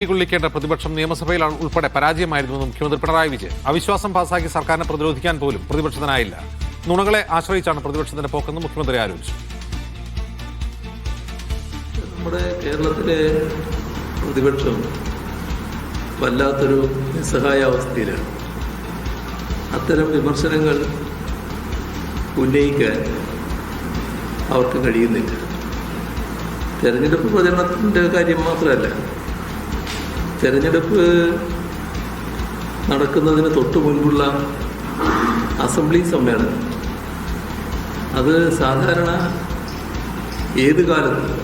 കൊള്ളിക്കേണ്ട പ്രതിപക്ഷം നിയമസഭയിൽ ഉൾപ്പെടെ പരാജയമായിരുന്നുവെന്നും മുഖ്യമന്ത്രി പിണറായി വിജയൻ. അവിശ്വാസം പാസാക്കി സർക്കാരിനെ പ്രതിരോധിക്കാൻ പോലും പ്രതിപക്ഷത്തിനായില്ല. നുണകളെ ആശ്രയിച്ചാണ് പ്രതിപക്ഷത്തിന്റെ പോക്കെന്ന് മുഖ്യമന്ത്രി ആരോപിച്ചു. നമ്മുടെ കേരളത്തിലെ പ്രതിപക്ഷം വല്ലാത്തൊരു നിസ്സഹായ അവസ്ഥയിലാണ്. അത്തരം വിമർശനങ്ങൾ ഉന്നയിക്കാൻ അവർക്ക് കഴിയുന്നില്ല. തെരഞ്ഞെടുപ്പ് പ്രചരണത്തിൻ്റെ കാര്യം മാത്രമല്ല, തെരഞ്ഞെടുപ്പ് നടക്കുന്നതിന് തൊട്ടു മുൻപുള്ള അസംബ്ലി സമ്മേളനം, അത് സാധാരണ ഏത് കാലത്ത്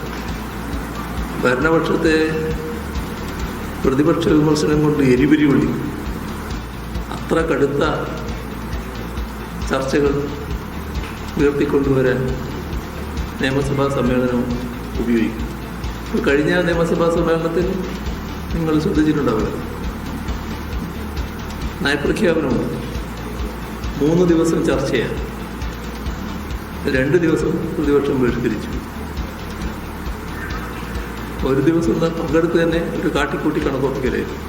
ഭരണപക്ഷത്തെ പ്രതിപക്ഷ വിമർശനം കൊണ്ട് എരിപിരി കൊള്ളി അത്ര കടുത്ത ചർച്ചകൾ ഉയർത്തിക്കൊണ്ടുവരാൻ നിയമസഭാ സമ്മേളനം ഉപയോഗിക്കും. കഴിഞ്ഞ നിയമസഭാ സമ്മേളനത്തിൽ നിങ്ങൾ ശ്രദ്ധിച്ചിട്ടുണ്ടാവില്ല, നയപ്രഖ്യാപനമുണ്ട്. 3 ദിവസം ചർച്ചയാണ്. 2 ദിവസം പ്രതിപക്ഷം ബഹിഷ്കരിച്ചു. ഒരു ദിവസം പങ്കെടുത്ത് തന്നെ ഒരു കാട്ടിക്കൂട്ടി കണക്കുറപ്പിക്കലായിരുന്നു.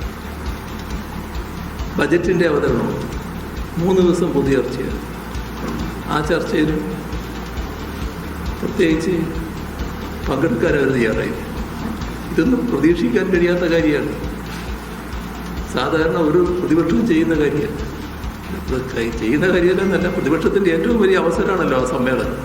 ബജറ്റിൻ്റെ അവതരണം 3 ദിവസം പൊതു ചർച്ചയാണ്. ആ ചർച്ചയിലും പ്രത്യേകിച്ച് പങ്കെടുക്കാൻ അവർ തയ്യാറായില്ല. ഇതൊന്നും പ്രതീക്ഷിക്കാൻ കഴിയാത്ത കാര്യമാണ്. സാധാരണ ഒരു പ്രതിപക്ഷം ചെയ്യുന്ന കാര്യമല്ല. ചെയ്യുന്ന കാര്യമല്ലെന്നല്ല, പ്രതിപക്ഷത്തിൻ്റെ ഏറ്റവും വലിയ അവസരമാണല്ലോ ആ സമ്മേളനം.